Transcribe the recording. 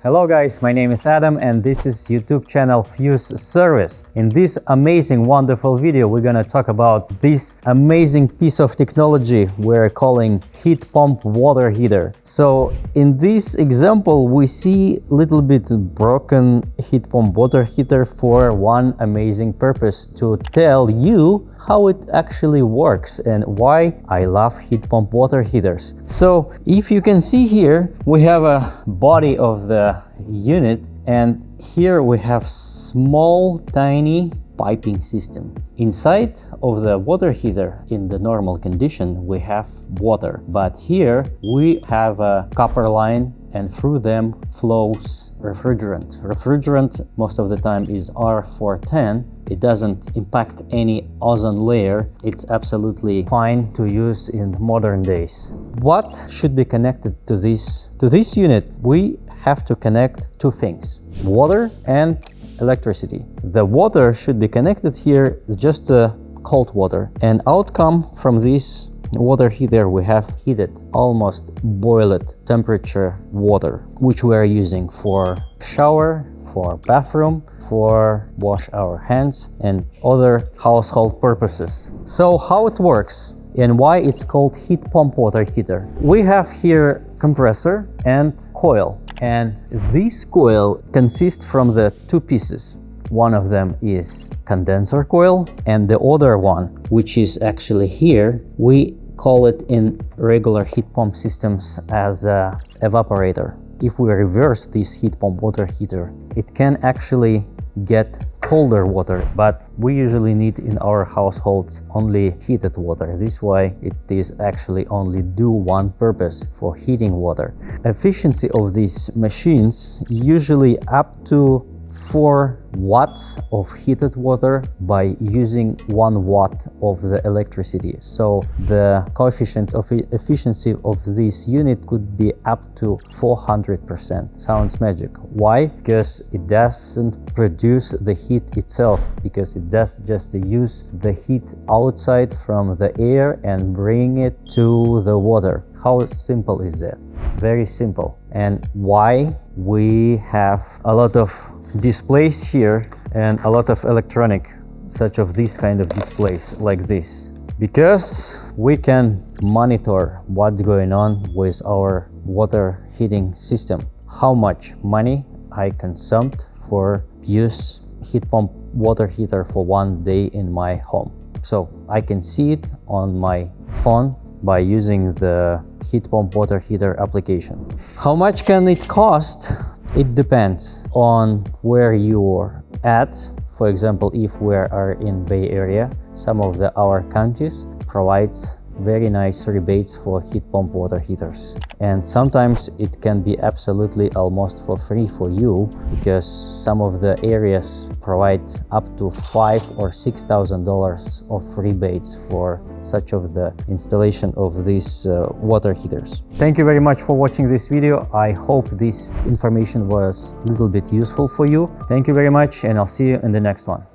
Hello guys, my name is Adam and this is YouTube channel Fuse Service. In this amazing, wonderful video, we're gonna talk about this amazing piece of technology we're calling heat pump water heater. So in this example, we see a little bit broken heat pump water heater for one amazing purpose: to tell you how it actually works and why I love heat pump water heaters. So if you can see here, we have a body of the unit, and here we have small tiny piping system. Inside of the water heater, in the normal condition, we have water, but here we have a copper line and through them flows refrigerant. Refrigerant most of the time is R410. It doesn't impact any ozone layer. It's absolutely fine to use in modern days. What should be connected to this unit? We have to connect two things: water and electricity. The water should be connected here, just cold water, and outcome from this water heater we have heated, almost boiled temperature water, which we are using for shower, for bathroom, for wash our hands and other household purposes. So how it works and why it's called heat pump water heater? We have here compressor and coil, and this coil consists from the two pieces. One of them is condenser coil, and the other one, which is actually here, we call it in regular heat pump systems as a evaporator. If we reverse this heat pump water heater, it can actually get colder water, but we usually need in our households only heated water. This way it is actually only do one purpose, for heating water. Efficiency of these machines usually up to 4 watts of heated water by using 1 watt of the electricity. So the coefficient of efficiency of this unit could be up to 400%. Sounds magic. Why? Because it doesn't produce the heat itself, because it does just use the heat outside from the air and bring it to the water. How simple is that? Very simple. And why we have a lot of displays here and a lot of electronic, such of this kind of displays like this? Because we can monitor what's going on with our water heating system, how much money I consumed for use heat pump water heater for one day in my home. So I can see it on my phone by using the heat pump water heater application. How much can it cost? It depends on where you're at. For example, if we are in Bay Area, some of our counties provides very nice rebates for heat pump water heaters, and sometimes it can be absolutely almost for free for you, because some of the areas provide up to $5,000 or $6,000 of rebates for such of the installation of these water heaters. Thank you very much for watching this video. I hope this information was a little bit useful for you. Thank you very much, and I'll see you in the next one.